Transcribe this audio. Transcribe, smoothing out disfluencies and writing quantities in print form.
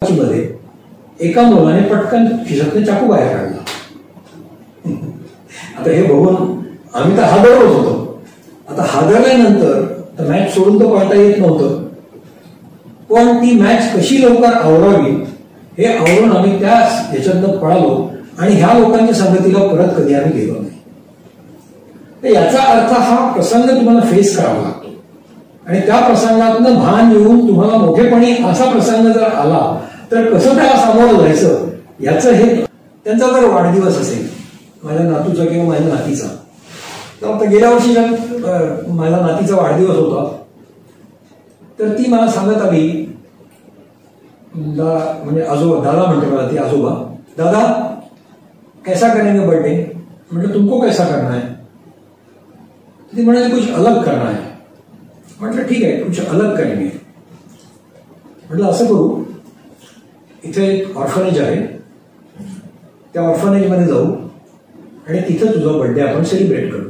मध्ये एका मुलाने पटकन खिशातून चाकू बाहेर काढला. आता हे बघून आम्ही तर हादरलोच होतो. आता हादरल्यानंतर मॅच सोडून तर पळता येत नव्हतं, पण ती मॅच कशी लवकर आवरावी हे आवरून आम्ही त्या ह्याच्यातनं पळालो आणि ह्या लोकांच्या संगतीला परत कधी आम्ही गेलो नाही. तर याचा अर्थ हा प्रसंग तुम्हाला फेस करावा लागतो आणि त्या प्रसंगातनं भान येऊन तुम्हाला मोठेपणी असा प्रसंग जर आला तर कसं त्याला सामोरं जायचं याचं हे. त्यांचा जर वाढदिवस असेल माझ्या नातूचा किंवा माझ्या नातीचा, तर आता गेल्या वर्षी माझ्या नातीचा वाढदिवस होता, तर ती मला सांगत आली, म्हणजे आजोबा दादा म्हणते मला ती, आजोबा दादा कैसा करेंगे बर्थडे. म्हटलं तुमको कैसा करना है. ती म्हणाली कुछ अलग करना है. म्हटलं ठीक आहे कुछ अलग करेंगे. म्हटलं असं करू, इथे एक ऑर्फनेज आहे, त्या ऑर्फनेजमध्ये जाऊ आणि तिथं तुझा बर्थडे आपण सेलिब्रेट करू.